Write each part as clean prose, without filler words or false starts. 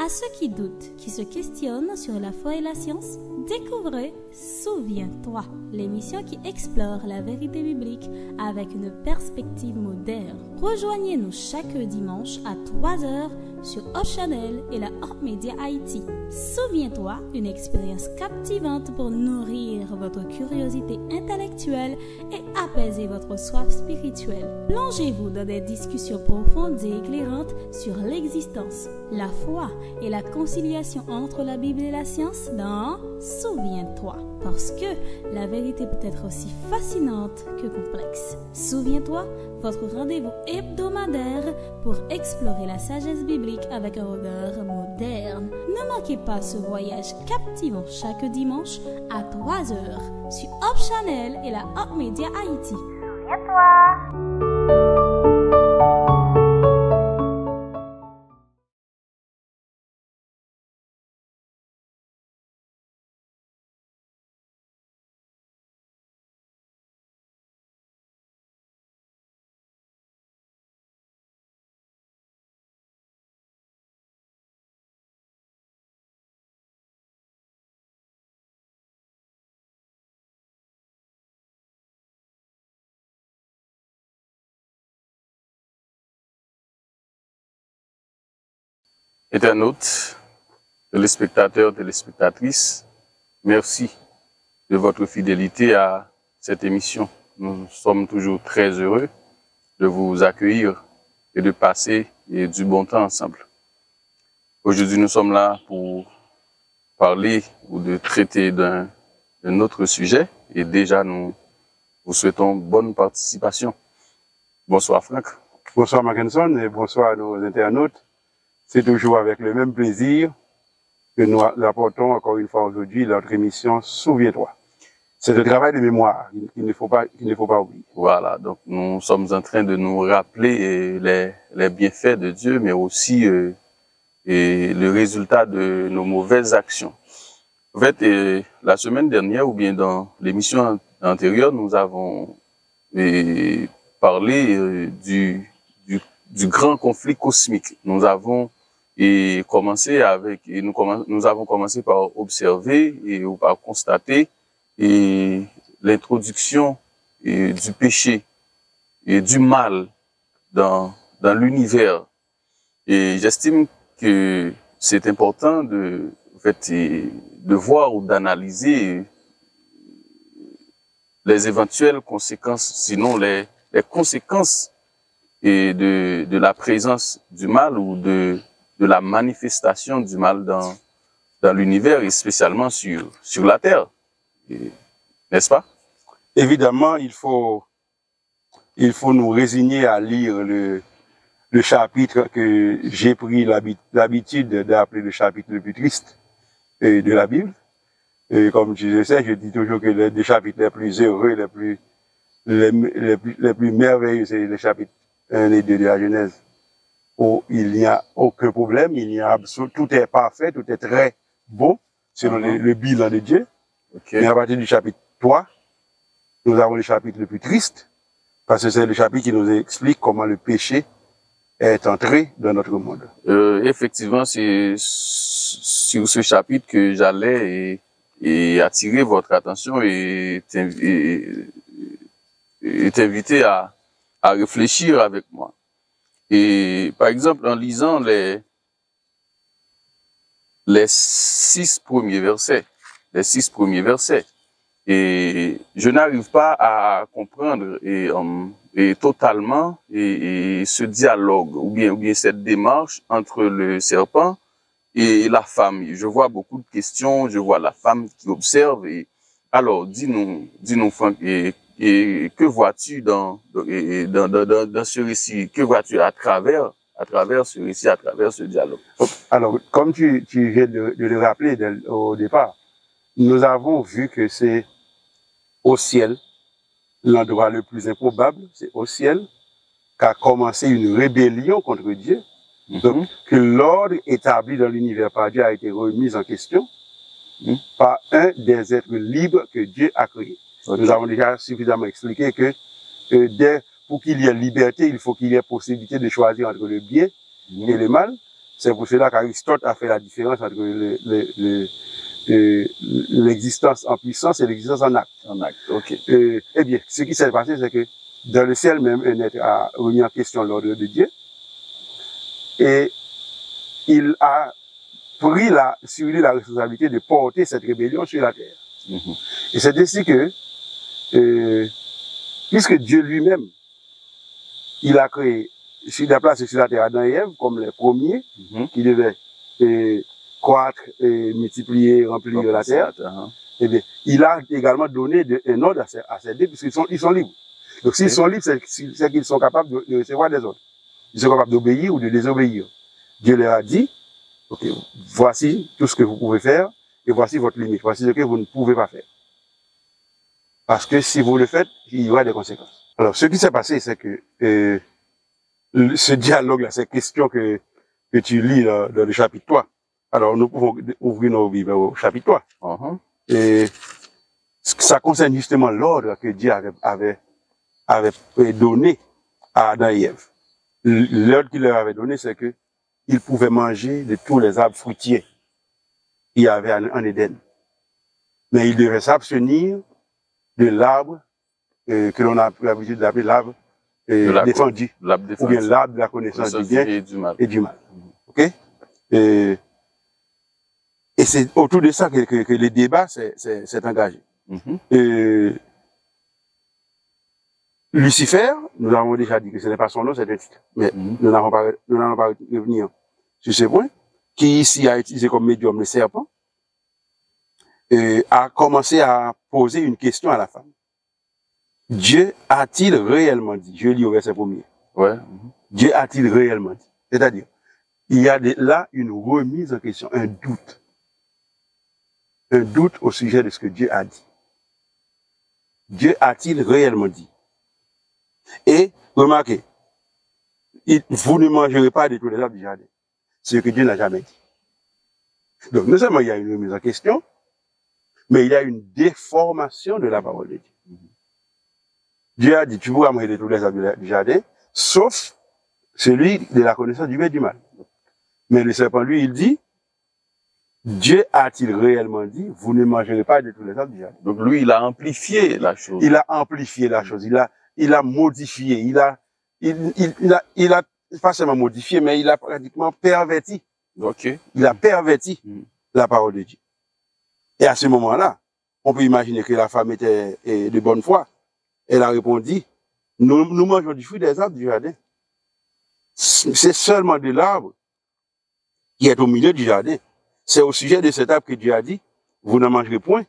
À ceux qui doutent, qui se questionnent sur la foi et la science, découvrez Souviens-toi, l'émission qui explore la vérité biblique avec une perspective moderne. Rejoignez-nous chaque dimanche à 3h sur Hope Channel et la Hope Media Haïti. Souviens-toi, une expérience captivante pour nourrir votre curiosité intellectuelle et apaiser votre soif spirituelle. Plongez-vous dans des discussions profondes et éclairantes sur l'existence, la foi et la conciliation entre la Bible et la science dans Souviens-toi. Parce que la vérité peut être aussi fascinante que complexe. Souviens-toi, votre rendez-vous hebdomadaire pour explorer la sagesse biblique avec un regard moderne. Ne manquez pas ce voyage captivant chaque dimanche à 3h sur Hope Channel et la Hope Media Haïti. Souviens-toi! Internautes, téléspectateurs, téléspectatrices, merci de votre fidélité à cette émission. Nous sommes toujours très heureux de vous accueillir et de passer du bon temps ensemble. Aujourd'hui, nous sommes là pour parler ou de traiter d'un autre sujet et déjà nous vous souhaitons bonne participation. Bonsoir Franck. Bonsoir Mackinson et bonsoir à nos internautes. C'est toujours avec le même plaisir que nous apportons encore une fois aujourd'hui notre émission Souviens-toi. C'est le travail de mémoire qu'il ne faut pas oublier. Voilà, donc nous sommes en train de nous rappeler les bienfaits de Dieu, mais aussi et le résultat de nos mauvaises actions. En fait, la semaine dernière, ou bien dans l'émission antérieure, nous avons parlé du grand conflit cosmique. Nous avons nous avons commencé par observer et par constater l'introduction du péché et du mal dans l'univers. Et j'estime que c'est important de voir ou d'analyser les éventuelles conséquences, sinon les conséquences de la présence du mal ou de la manifestation du mal dans l'univers et spécialement sur la terre. N'est-ce pas? Évidemment, il faut nous résigner à lire le chapitre que j'ai pris l'habitude d'appeler le chapitre le plus triste de la Bible. Et comme je sais, je dis toujours que les chapitres les plus heureux, les plus merveilleux, c'est les chapitres 1 et 2 de la Genèse, où il n'y a aucun problème, tout est parfait, tout est très bon, selon le bilan de Dieu. Okay. Mais à partir du chapitre 3, nous avons le chapitre le plus triste, parce que c'est le chapitre qui nous explique comment le péché est entré dans notre monde. Effectivement, c'est sur ce chapitre que j'allais et attirer votre attention et t'inviter à réfléchir avec moi. Et par exemple, en lisant les 6 premiers versets, et je n'arrive pas à comprendre totalement ce dialogue ou bien cette démarche entre le serpent et la femme. Je vois beaucoup de questions, je vois la femme qui observe. Et alors, dis-nous, Franck, et que vois-tu dans ce récit? Que vois-tu à travers ce récit, à travers ce dialogue? Alors, comme tu viens de le rappeler au départ, nous avons vu que c'est au ciel, l'endroit le plus improbable, c'est au ciel qu'a commencé une rébellion contre Dieu. Donc, que l'ordre établi dans l'univers par Dieu a été remis en question par un des êtres libres que Dieu a créés. Okay. Nous avons déjà suffisamment expliqué que pour qu'il y ait liberté, il faut qu'il y ait possibilité de choisir entre le bien et le mal. C'est pour cela qu'Aristote a fait la différence entre l'existence en puissance et l'existence en acte. En acte, ok. Eh bien, ce qui s'est passé, c'est que dans le ciel même, un être a remis en question l'ordre de Dieu et il a pris sur lui la responsabilité de porter cette rébellion sur la terre. Et c'est ainsi que, puisque Dieu lui-même, il a créé sur la place sur la terre Adam et Ève comme les premiers qui devaient croître et multiplier, remplir la terre, eh bien, il a également donné un ordre à ces deux, puisqu'ils sont libres. Donc s'ils sont libres, c'est qu'ils sont capables de recevoir des ordres. Ils sont capables d'obéir ou de désobéir. Dieu leur a dit, ok, voici tout ce que vous pouvez faire, et voici votre limite, voici ce que vous ne pouvez pas faire. Parce que si vous le faites, il y aura des conséquences. Alors, ce qui s'est passé, c'est que ce dialogue-là, ces questions que tu lis dans le chapitre 3, alors nous pouvons ouvrir nos Bibles au chapitre 3. Et ça concerne justement l'ordre que Dieu avait donné à Adam et Ève. L'ordre qu'il leur avait donné, c'est que ils pouvaient manger de tous les arbres fruitiers qu'il y avait en Éden. Mais ils devaient s'abstenir de l'arbre que l'on a l'habitude d'appeler l'arbre défendu, ou bien l'arbre de la connaissance du bien et du mal. Ok? Et c'est autour de ça que le débat s'est engagé. Lucifer, nous avons déjà dit que ce n'est pas son nom, c'est un titre. Mais nous n'allons pas revenir sur ce point, qui ici a utilisé comme médium le serpent, a commencé à poser une question à la femme. Dieu a-t-il réellement dit? Je lis au verset 1er. Ouais. Dieu a-t-il réellement dit? C'est-à-dire, il y a là une remise en question, un doute. Un doute au sujet de ce que Dieu a dit. Dieu a-t-il réellement dit? Et, remarquez, vous ne mangerez pas de tous les arbres du jardin. Ce que Dieu n'a jamais dit. Donc, non seulement il y a une remise en question, mais il y a une déformation de la parole de Dieu. Dieu a dit, tu pourras manger de tous les arbres du jardin, sauf celui de la connaissance du bien et du mal. Mais le serpent, lui, il dit, Dieu a-t-il réellement dit, vous ne mangerez pas de tous les arbres du jardin. Donc lui, il a amplifié la chose. Il a amplifié la chose, il a modifié, il a pas seulement modifié, mais il a pratiquement perverti. Okay. Il a perverti la parole de Dieu. Et à ce moment-là, on peut imaginer que la femme était de bonne foi. Elle a répondu, nous mangeons du fruit des arbres du jardin. C'est seulement de l'arbre qui est au milieu du jardin. C'est au sujet de cet arbre que Dieu a dit, vous n'en mangerez point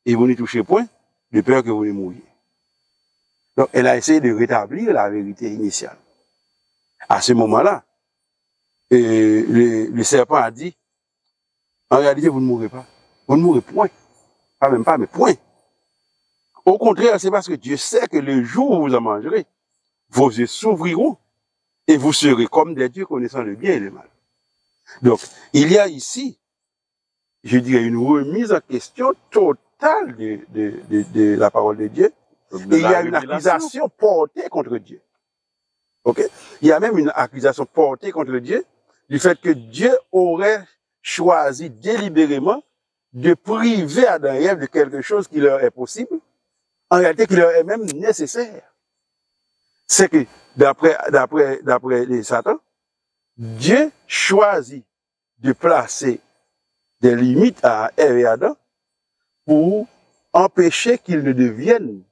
et vous n'y toucherez point, de peur que vous ne mouriez. Donc, elle a essayé de rétablir la vérité initiale. À ce moment-là, le serpent a dit, en réalité, vous ne mourrez pas. Vous ne mourrez point. Pas même pas, mais point. Au contraire, c'est parce que Dieu sait que le jour où vous en mangerez, vos yeux s'ouvriront et vous serez comme des dieux connaissant le bien et le mal. Donc, il y a ici, je dirais, une remise en question totale de la parole de Dieu. Et il y a une accusation portée contre Dieu. Ok? Il y a même une accusation portée contre Dieu du fait que Dieu aurait choisi délibérément de priver Adam et Ève de quelque chose qui leur est possible, en réalité qui leur est même nécessaire. C'est que, d'après Satan, Dieu choisit de placer des limites à Ève et Adam pour empêcher qu'ils ne deviennent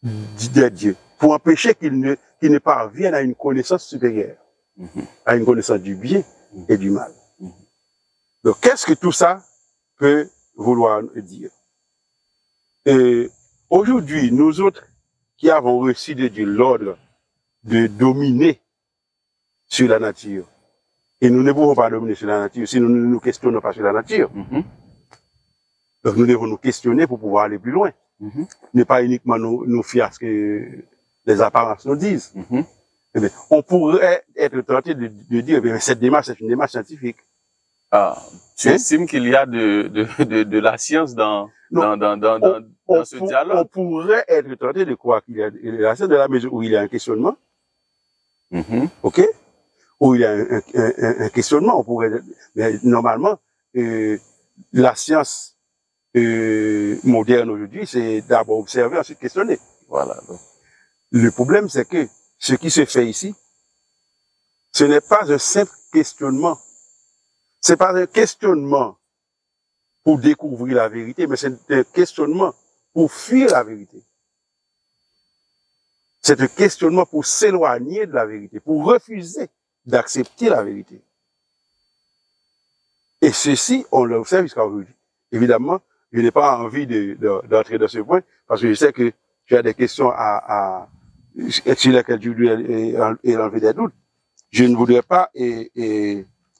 de Dieu, pour empêcher qu'ils ne parviennent à une connaissance supérieure, à une connaissance du bien et du mal. Donc, qu'est-ce que tout ça peut vouloir dire? Aujourd'hui, nous autres qui avons reçu de Dieu l'ordre de dominer sur la nature, et nous ne pouvons pas dominer sur la nature si nous ne nous questionnons pas sur la nature. Donc, nous devons nous questionner pour pouvoir aller plus loin. Ne pas uniquement nous fier à ce que les apparences nous disent. Eh bien, on pourrait être tenté de dire, eh bien, cette démarche, c'est une démarche scientifique. Ah, tu estimes qu'il y a de la science dans ce dialogue? On pourrait être tenté de croire qu'il y a de la science dans la mesure où il y a un questionnement. Ok? où il y a un questionnement. On pourrait, mais normalement, la science moderne aujourd'hui, c'est d'abord observer, ensuite questionner. Voilà. Donc. Le problème, c'est que ce qui se fait ici, ce n'est pas un simple questionnement. C'est pas un questionnement pour découvrir la vérité, mais c'est un questionnement pour fuir la vérité. C'est un questionnement pour s'éloigner de la vérité, pour refuser d'accepter la vérité. Et ceci, on l'observe jusqu'à aujourd'hui. Évidemment, je n'ai pas envie d'entrer dans ce point, parce que je sais que tu as des questions sur lesquelles tu dois enlever des doutes. Je ne voudrais pas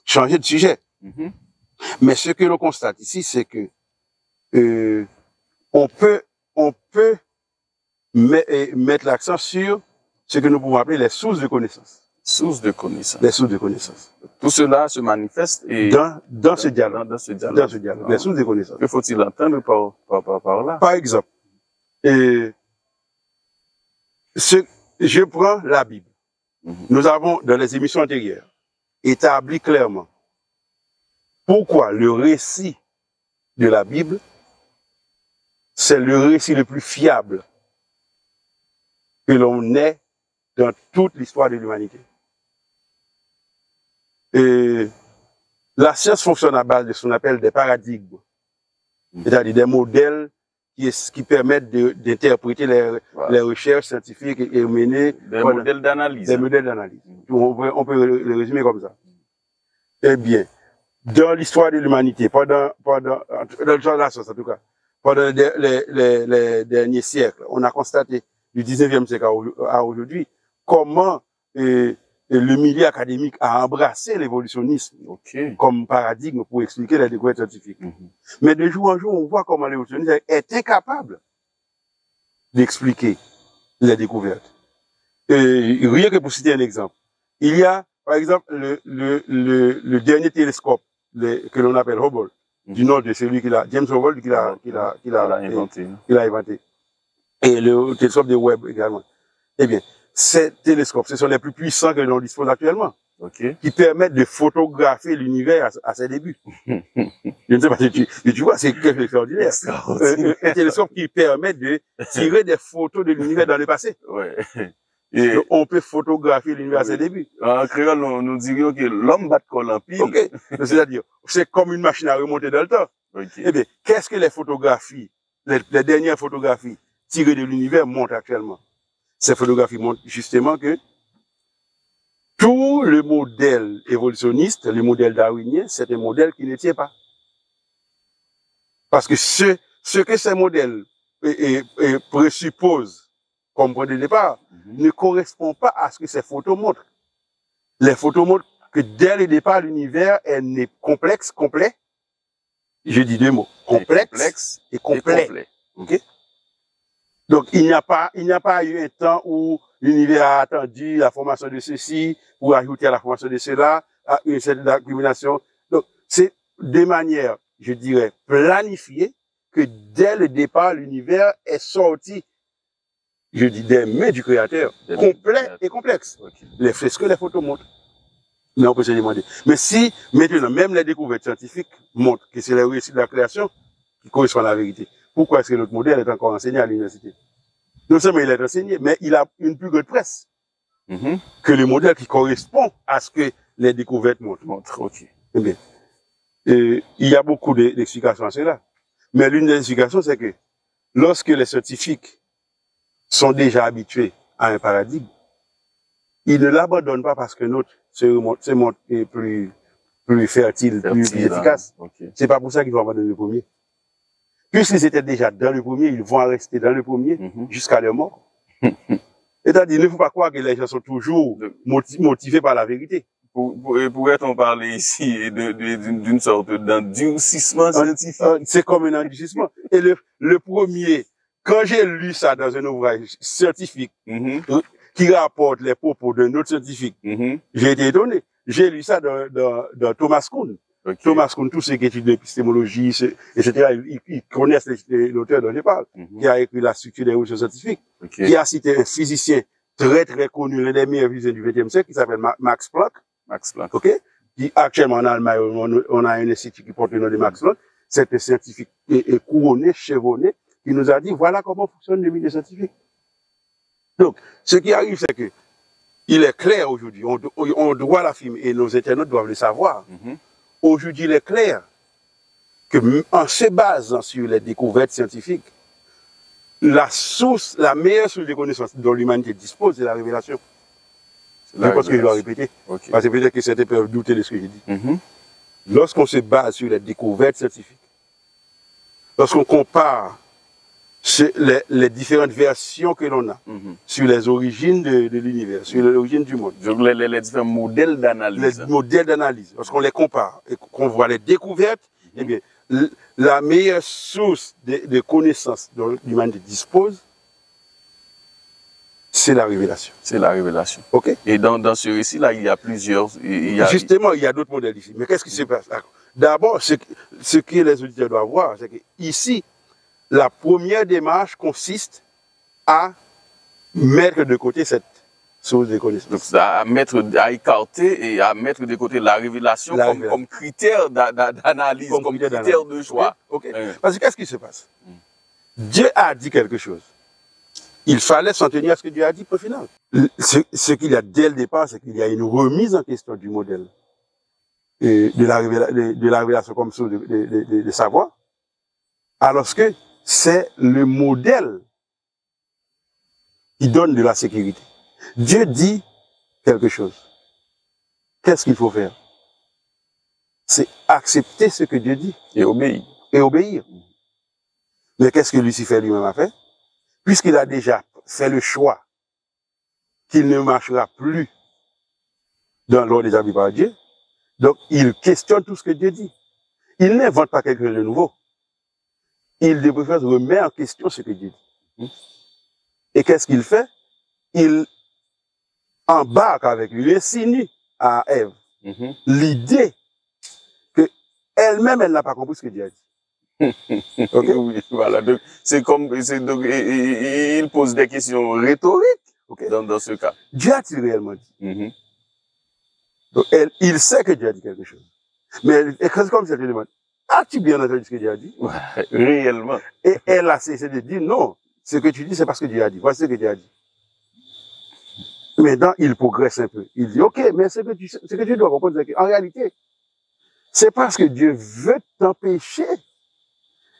changer de sujet. Mm-hmm. Mais ce que l'on constate ici, c'est que on peut mettre l'accent sur ce que nous pouvons appeler les sources de connaissances. Sources de connaissances. Les sources de connaissances. Tout cela se manifeste dans ce dialogue. Dans ce dialogue. Dans ce dialogue. Les sources de connaissances. Que faut-il entendre par là? Par exemple, je prends la Bible. Mm-hmm. Nous avons, dans les émissions antérieures, établi clairement pourquoi le récit de la Bible, c'est le récit le plus fiable que l'on ait dans toute l'histoire de l'humanité. Et la science fonctionne à base de ce qu'on appelle des paradigmes, c'est-à-dire des modèles qui permettent d'interpréter les recherches scientifiques et mener des modèles d'analyse. Des modèles d'analyse. On peut le résumer comme ça. Eh bien, dans l'histoire de l'humanité, dans l'histoire de la science en tout cas, pendant les derniers siècles, on a constaté du 19e siècle à aujourd'hui comment le milieu académique a embrassé l'évolutionnisme comme paradigme pour expliquer les découvertes scientifiques. Mm-hmm. Mais de jour en jour, on voit comment l'évolutionnisme est incapable d'expliquer les découvertes. Rien que pour citer un exemple. Il y a, par exemple, le dernier télescope que l'on appelle Hubble, du nom de celui James Hubble, qu'il a inventé. Et le télescope de Webb également. Eh bien, ces télescopes, ce sont les plus puissants que l'on dispose actuellement, qui permettent de photographier l'univers à ses débuts. Je ne sais pas si tu vois, c'est quelque chose d'extraordinaire. Un télescope qui permet de tirer des photos de l'univers dans le passé. Ouais. Donc, on peut photographier l'univers à ses débuts. En créole, nous dirions que l'homme bat col en pile. C'est-à-dire, c'est comme une machine à remonter dans le temps. Eh bien, qu'est-ce que les photographies, les dernières photographies tirées de l'univers montrent actuellement? Ces photographies montrent justement que tout le modèle évolutionniste, le modèle darwinien, c'est un modèle qui ne tient pas. Parce que ce que ces modèles présupposent comme point de départ ne correspond pas à ce que ces photos montrent. Les photos montrent que dès le départ, l'univers est complexe, complet. Je dis deux mots. Complexe et complet. Okay? Donc, il n'y a pas eu un temps où l'univers a attendu la formation de ceci, ou ajouter à la formation de cela, à une certaine accumulation. Donc, c'est de manière, je dirais, planifiée, que dès le départ, l'univers est sorti, je dis, des mains du Créateur, complet et complexe. C'est ce que les photos montrent. Mais on peut se demander. Mais si, maintenant, même les découvertes scientifiques montrent que c'est le récit de la création qui correspond à la vérité, pourquoi est-ce que notre modèle est encore enseigné à l'université? Non seulement il est enseigné, mais il a une plus grande presse que le modèle qui correspond à ce que les découvertes montrent. Eh bien, il y a beaucoup d'explications à cela. Mais l'une des explications, c'est que lorsque les scientifiques sont déjà habitués à un paradigme, ils ne l'abandonnent pas parce que l'autre se montre plus fertile, plus efficace. C'est pas pour ça qu'ils vont abandonner le premier. Puisqu'ils étaient déjà dans le premier, ils vont rester dans le premier jusqu'à leur mort. C'est-à-dire, il ne faut pas croire que les gens sont toujours motivés par la vérité. Pourrait-on parler ici d'une sorte d'endurcissement scientifique? C'est comme un endurcissement. Et le premier, quand j'ai lu ça dans un ouvrage scientifique qui rapporte les propos d'un autre scientifique, j'ai été étonné. J'ai lu ça dans Thomas Kuhn. Thomas Kuhn, tous ceux qui étudient l'épistémologie, etc., ils connaissent l'auteur dont je parle, qui a écrit la structure des recherches scientifiques, qui a cité un physicien très très connu, l'un des meilleurs physiciens du XXe siècle, qui s'appelle Max Planck, Max Planck. OK? Qui, actuellement, en Allemagne, on a un institut qui porte le nom de Max Planck. C'est un scientifique couronné, chevronné, qui nous a dit, voilà comment fonctionne le milieu scientifique. Donc, ce qui arrive, c'est que, il est clair aujourd'hui, on doit l'affirmer, et nos internautes doivent le savoir. Aujourd'hui, il est clair que, en se basant sur les découvertes scientifiques, la meilleure source de connaissances dont l'humanité dispose, c'est la révélation. Je pense que je dois répéter. Okay. Parce que peut-être que certains peuvent douter de ce que j'ai dit. Lorsqu'on se base sur les découvertes scientifiques, lorsqu'on compare les différentes versions que l'on a sur les origines de l'univers, sur l'origine du monde, les différents modèles d'analyse. Les modèles d'analyse, lorsqu'on les compare et qu'on voit les découvertes, eh bien, la meilleure source de connaissances dont l'humanité dispose, c'est la révélation. C'est la révélation. OK? Et dans ce récit-là, il y a plusieurs... Justement, il y a d'autres modèles ici. Mais qu'est-ce qui se passe? D'abord, ce que les auditeurs doivent voir, c'est qu'ici, la première démarche consiste à mettre de côté cette source de connaissance. Donc, à écarter et à mettre de côté la révélation comme critère d'analyse, comme critère de choix. OK? Parce que qu'est-ce qui se passe? Dieu a dit quelque chose. Il fallait s'en tenir à ce que Dieu a dit au final. Ce qu'il y a dès le départ, c'est qu'il y a une remise en question du modèle de la révélation comme source de savoir, alors que c'est le modèle qui donne de la sécurité. Dieu dit quelque chose. Qu'est-ce qu'il faut faire? C'est accepter ce que Dieu dit. Et obéir. Et obéir. Mais qu'est-ce que Lucifer lui-même a fait? Puisqu'il a déjà fait le choix qu'il ne marchera plus dans l'ordre établi par Dieu, donc il questionne tout ce que Dieu dit. Il n'invente pas quelque chose de nouveau. Il de préférence remet en question ce que Dieu dit. Et qu'est-ce qu'il fait? Il embarque avec lui, il insinue à Ève l'idée que elle-même, elle n'a pas compris ce que Dieu a dit. Okay. Oui, voilà. Donc, il pose des questions rhétoriques dans ce cas. Dieu a-t-il réellement dit? Donc, il sait que Dieu a dit quelque chose. Mais c'est comme ça, je demande, as-tu bien entendu ce que Dieu a dit? Réellement. Et elle a cessé de dire, non, ce que tu dis, c'est parce que Dieu a dit. Voici ce que Dieu a dit. Maintenant, il progresse un peu. Il dit, ok, mais ce que tu dois comprendre, c'est qu'en réalité, c'est parce que Dieu veut t'empêcher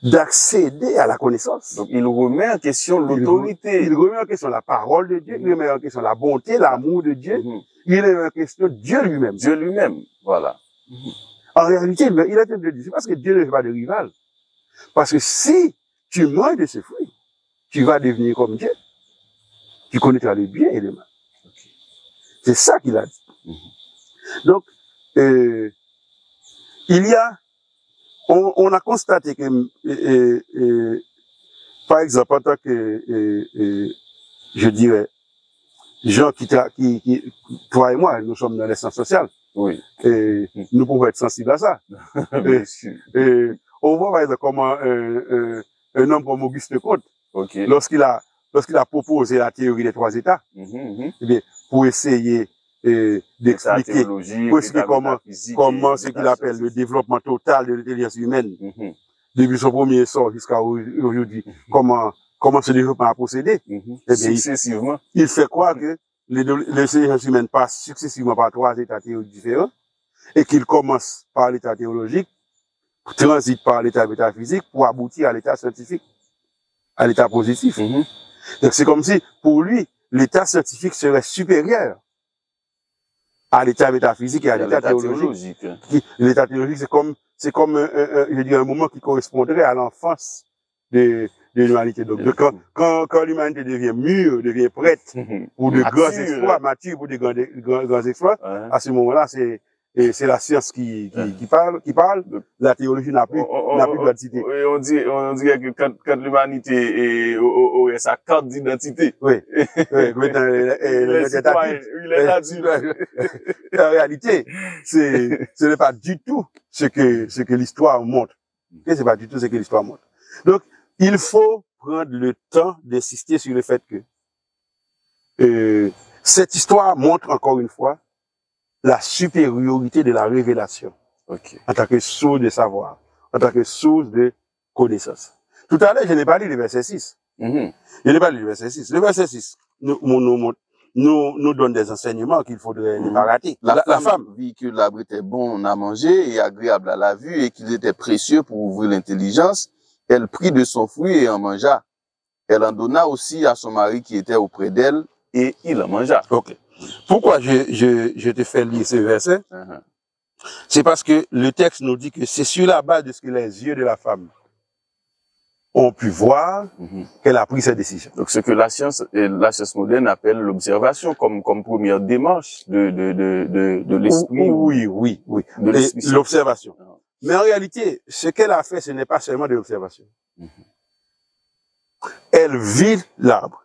d'accéder à la connaissance. Donc, il remet en question l'autorité. Il remet en question la parole de Dieu, il remet en question la bonté, l'amour de Dieu, il remet en question Dieu lui-même. Dieu lui-même, voilà. En réalité, il a été dit, c'est parce que Dieu ne fait pas de rival. Parce que si tu manges de ce fruit, tu vas devenir comme Dieu. Tu connaîtras le bien et le mal. C'est ça qu'il a dit. Donc, on a constaté que, par exemple, en tant que, je dirais, gens toi et moi, nous sommes dans les sciences sociales. Oui. Et nous pouvons être sensibles à ça. On voit par exemple comment un homme comme Auguste Comte, lorsqu'il a proposé la théorie des 3 états, eh bien, pour essayer d'expliquer comment ce qu'il appelle le développement total de l'intelligence humaine, depuis son premier sort jusqu'à aujourd'hui, comment ce développement a procédé. Eh bien, successivement. Il fait croire que l'intelligence humaine passe successivement par 3 états théoriques différents et qu'il commence par l'état théologique, transite par l'état métaphysique pour aboutir à l'état scientifique, à l'état positif. Donc c'est comme si, pour lui, l'état scientifique serait supérieur à l'état métaphysique et à l'état théologique. L'état théologique, c'est comme je dirais, un moment qui correspondrait à l'enfance de l'humanité. Donc, quand l'humanité devient mûre, devient prête pour de grands exploits, mature pour de grands exploits, à ce moment-là, c'est la science qui parle. La théologie n'a plus d'identité. On dirait que quand l'humanité aurait sa carte d'identité. Oui. Il est adulte. En réalité, ce n'est pas du tout ce que l'histoire montre. C'est pas du tout ce que l'histoire montre. Donc, il faut prendre le temps d'insister sur le fait que cette histoire montre encore une fois la supériorité de la révélation Ok. en tant que source de savoir, en tant que source de connaissance. Tout à l'heure, je n'ai pas lu le verset 6. Je n'ai pas lu le verset 6. Le verset 6 nous donne des enseignements qu'il faudrait ne pas rater. La femme vit que l'arbre était bon à manger et agréable à la vue et qu'il était précieux pour ouvrir l'intelligence. Elle prit de son fruit et en mangea. Elle en donna aussi à son mari qui était auprès d'elle et il en mangea. Ok. Pourquoi je te fais lire ce verset? C'est parce que le texte nous dit que c'est sur la base de ce que les yeux de la femme ont pu voir qu'elle a pris cette décision. Donc, ce que la science moderne appelle l'observation comme première démarche de l'esprit. Oui. L'observation. Mais en réalité, ce qu'elle a fait, ce n'est pas seulement de l'observation. Elle vit l'arbre.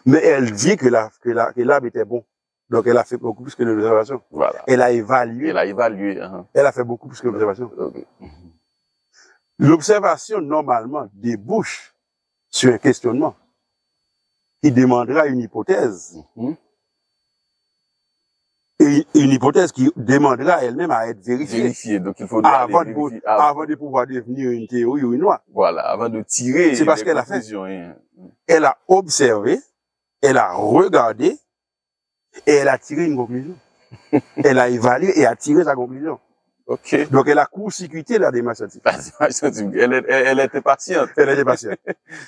Mais elle vit que l'arbre était bon. Donc, elle a fait beaucoup plus que l'observation. Voilà. Elle a évalué. Elle a fait beaucoup plus que l'observation. L'observation, normalement, débouche sur un questionnement qui demandera une hypothèse. Et une hypothèse qui demandera elle-même à être vérifiée. Donc, il faudra avant de pouvoir devenir une théorie ou une loi. Voilà, avant de tirer. C'est parce qu'elle a fait. Elle a observé, elle a regardé, et elle a tiré une conclusion. Elle a évalué et a tiré sa conclusion. Ok. Donc, elle a court-circuité la démarche scientifique. Elle était patiente. Elle était patiente.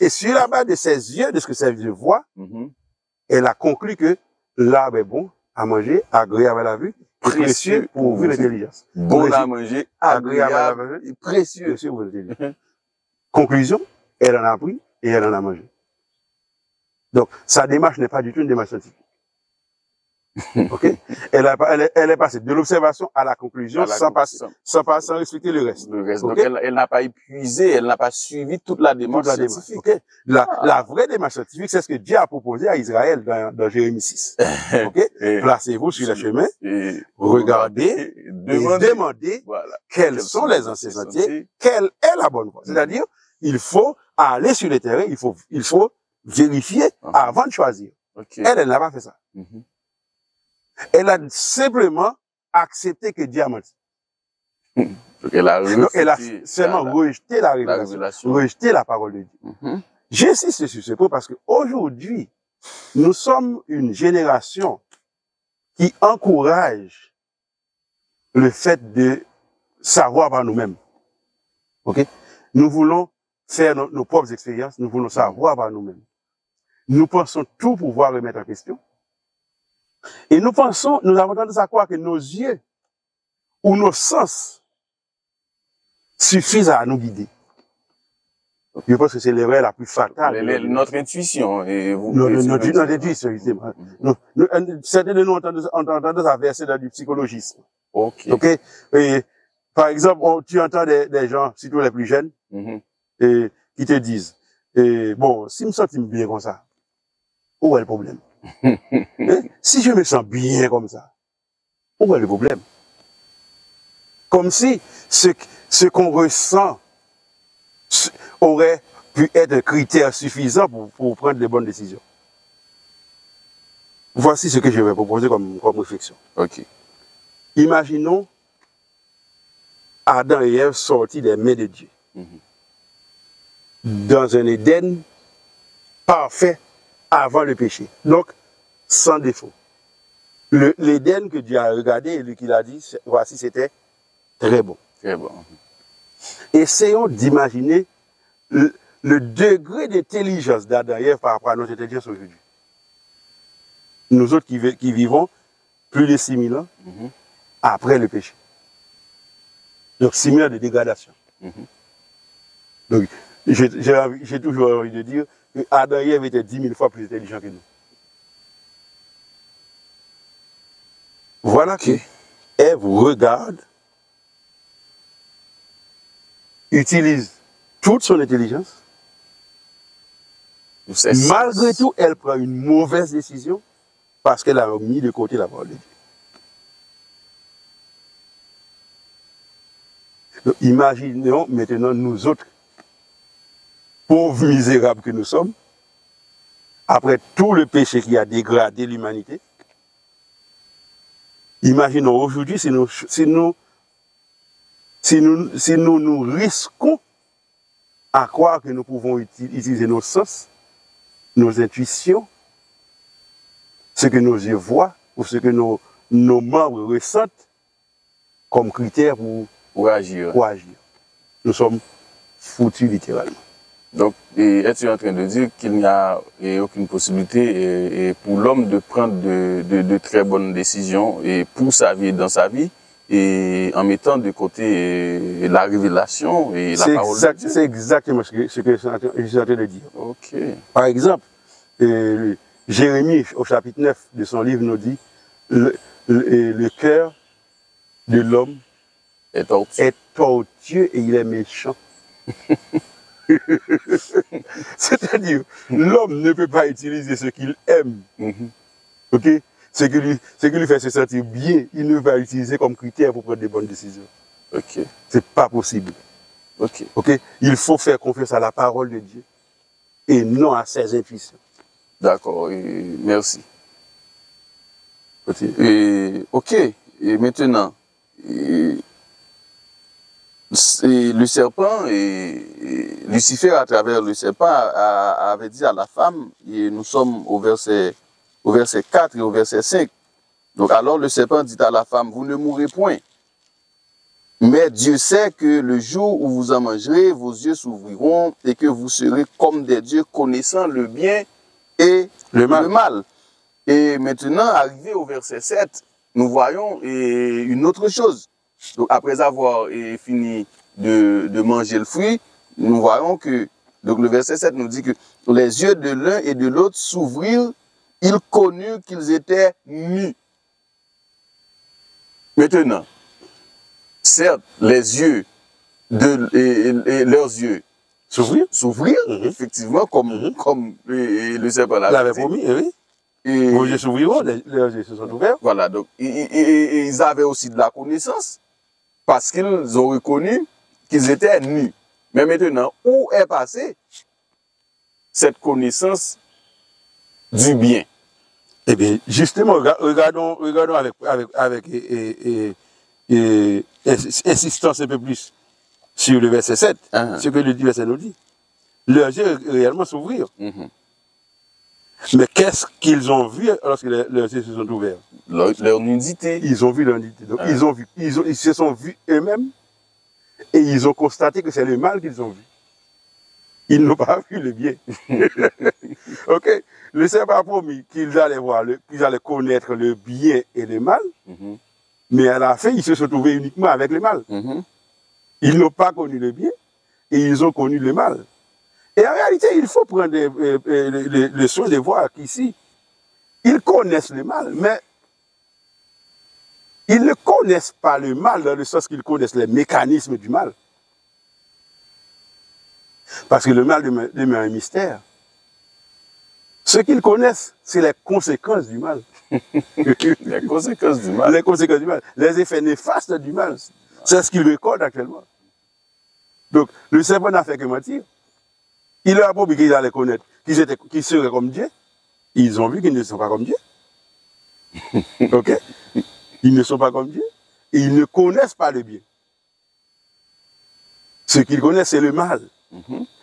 Et sur la base de ses yeux, de ce que ses yeux voient, elle a conclu que l'arbre est bon à manger, agréable à la vue, précieux pour ouvrir l'intelligence. Bon à manger, agréable à la vue, précieux pour ouvrir l'intelligence. Conclusion, elle en a pris et elle en a mangé. Donc, sa démarche n'est pas du tout une démarche scientifique. Ok? Elle est passée de l'observation à la conclusion sans respecter le reste. Donc, elle n'a pas épuisé, elle n'a pas suivi toute la démarche scientifique. Okay? La vraie démarche scientifique, c'est ce que Dieu a proposé à Israël dans Jérémie 6. Ok? Placez-vous sur le chemin, regardez, et demandez quels sont les anciens sentiers, quelle est la bonne voie. C'est-à-dire, il faut aller sur le terrain, il faut vérifier avant de choisir. Elle n'a pas fait ça. Elle a simplement accepté que Dieu a menti. Donc elle a seulement rejeté la révélation, rejeté la parole de Dieu. J'insiste sur ce point parce qu'aujourd'hui, nous sommes une génération qui encourage le fait de savoir par nous-mêmes. Ok? Nous voulons faire nos propres expériences, nous voulons savoir par nous-mêmes. Nous pensons tout pouvoir remettre en question. Et nous avons tendance à croire que nos yeux ou nos sens suffisent à nous guider. Je pense que c'est l'erreur la plus fatale. Notre intuition. Notre intuition, justement. Certains de nous ont tendance à verser dans du psychologisme. Ok. Et, par exemple, tu entends des gens, surtout les plus jeunes, qui te disent, bon, si je me sens bien comme ça, où est le problème? Si je me sens bien comme ça, où est le problème? Comme si ce qu'on ressent aurait pu être un critère suffisant pour prendre de bonnes décisions. Voici ce que je vais proposer comme réflexion. Ok. Imaginons Adam et Ève sortis des mains de Dieu. Dans un Éden parfait avant le péché. Donc, sans défaut. L'Éden que Dieu a regardé et qu'il a dit, voici, c'était très bon. Très bon. Essayons d'imaginer le degré d'intelligence d'Adam et Ève par rapport à notre intelligence aujourd'hui. Nous autres qui vivons plus de 6000 ans après le péché. Donc 6000 ans de dégradation. Donc j'ai toujours envie de dire que Adam et Ève étaient 10 000 fois plus intelligents que nous. Voilà que Ève regarde, utilise toute son intelligence. Malgré tout, elle prend une mauvaise décision parce qu'elle a mis de côté la parole de Dieu. Donc, imaginons maintenant nous autres, pauvres misérables que nous sommes, après tout le péché qui a dégradé l'humanité, Imaginons aujourd'hui si nous risquons à croire que nous pouvons utiliser nos sens, nos intuitions, ce que nos yeux voient ou ce que nos membres ressentent comme critère pour agir. Nous sommes foutus littéralement. Donc, es-tu en train de dire qu'il n'y a aucune possibilité pour l'homme de prendre de très bonnes décisions pour sa vie et dans sa vie, et en mettant de côté la révélation et la parole de Dieu? C'est exactement ce que je suis en train de dire. Ok. Par exemple, Jérémie, au chapitre 9 de son livre, nous dit le cœur de l'homme est tortueux et il est méchant. C'est-à-dire, l'homme ne peut pas utiliser ce qu'il aime. Ok? Ce qui lui fait se sentir bien, il ne va l'utiliser comme critère pour prendre des bonnes décisions. Ok. C'est pas possible. Ok. Ok? Il faut faire confiance à la parole de Dieu et non à ses intuitions. D'accord, merci. Ok, et maintenant, le serpent, Lucifer à travers le serpent avait dit à la femme, et nous sommes au verset 4 et au verset 5. Donc alors le serpent dit à la femme, vous ne mourrez point. Mais Dieu sait que le jour où vous en mangerez, vos yeux s'ouvriront et que vous serez comme des dieux connaissant le bien et le mal. Et maintenant, arrivé au verset 7, nous voyons une autre chose. Donc, après avoir fini de manger le fruit, nous voyons que donc le verset 7 nous dit que les yeux de l'un et de l'autre s'ouvrirent, ils connurent qu'ils étaient nus. Maintenant, certes, les yeux et leurs yeux s'ouvrir, effectivement, comme le serpent l'avait promis, oui. Vos yeux s'ouvriront, leurs yeux se sont ouverts. Voilà, donc ils avaient aussi de la connaissance parce qu'ils ont reconnu qu'ils étaient nus. Mais maintenant, où est passée cette connaissance du bien? Eh bien, justement, regardons avec insistance un peu plus sur le verset 7, ce que le verset nous dit. Leurs yeux réellement s'ouvrirent. Mais qu'est-ce qu'ils ont vu lorsque leurs yeux se sont ouverts? Leur nudité. Ils ont vu leur nudité. Donc, ils se sont vus eux-mêmes et ils ont constaté que c'est le mal qu'ils ont vu. Ils n'ont pas vu le bien. Ok? Le serpent a promis qu'ils allaient voir, qu'ils allaient connaître le bien et le mal, mais à la fin, ils se sont trouvés uniquement avec le mal. Ils n'ont pas connu le bien et ils ont connu le mal. Et en réalité, il faut prendre le soin de voir qu'ici, ils connaissent le mal, mais ils ne connaissent pas le mal dans le sens qu'ils connaissent les mécanismes du mal. Parce que le mal demeure un mystère. Ce qu'ils connaissent, c'est les conséquences du mal. Les conséquences du mal. Les conséquences du mal. Les effets néfastes du mal. C'est ce qu'ils recordent actuellement. Donc, le serpent n'a fait que mentir. Il leur a promis qu'ils allaient connaître, qu'ils seraient comme Dieu. Ils ont vu qu'ils ne sont pas comme Dieu. Ok? Ils ne sont pas comme Dieu. Et ils ne connaissent pas le bien. Ce qu'ils connaissent, c'est le mal.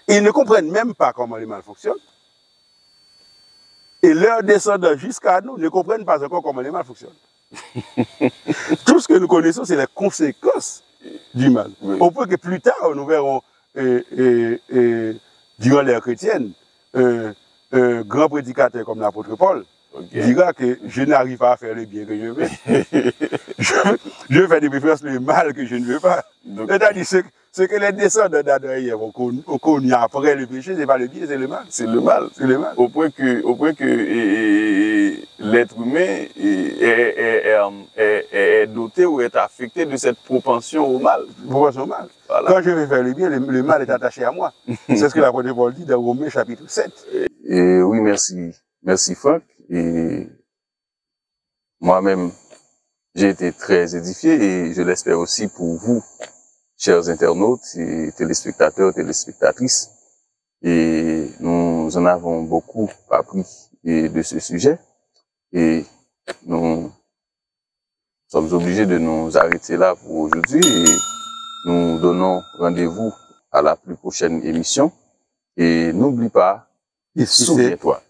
Et ils ne comprennent même pas comment le mal fonctionne. Et leurs descendants jusqu'à nous ne comprennent pas encore comment le mal fonctionne. Tout ce que nous connaissons, c'est les conséquences du mal. Oui. Au point que plus tard, nous verrons, durant l'ère chrétienne, un grand prédicateur comme l'apôtre Paul dira que je n'arrive pas à faire le bien que je veux. Je fais des préférences le mal que je ne veux pas. C'est-à-dire ce que les descendants d'Adam et Ève ont connu après le péché, ce n'est pas le bien, c'est le mal. C'est le mal. C'est le mal. Au point que l'être humain est doté ou est affecté de cette propension au mal. Propension au mal. Voilà. Quand je vais faire le bien, le mal est attaché à moi. C'est ce que l'apôtre Paul dit dans Romains chapitre 7. Oui, merci. Merci Franck. Et moi-même, j'ai été très édifié et je l'espère aussi pour vous, chers internautes et téléspectateurs, téléspectatrices. Et nous en avons beaucoup appris de ce sujet. Et nous sommes obligés de nous arrêter là pour aujourd'hui et nous donnons rendez-vous à la plus prochaine émission. Et n'oublie pas, souviens-toi.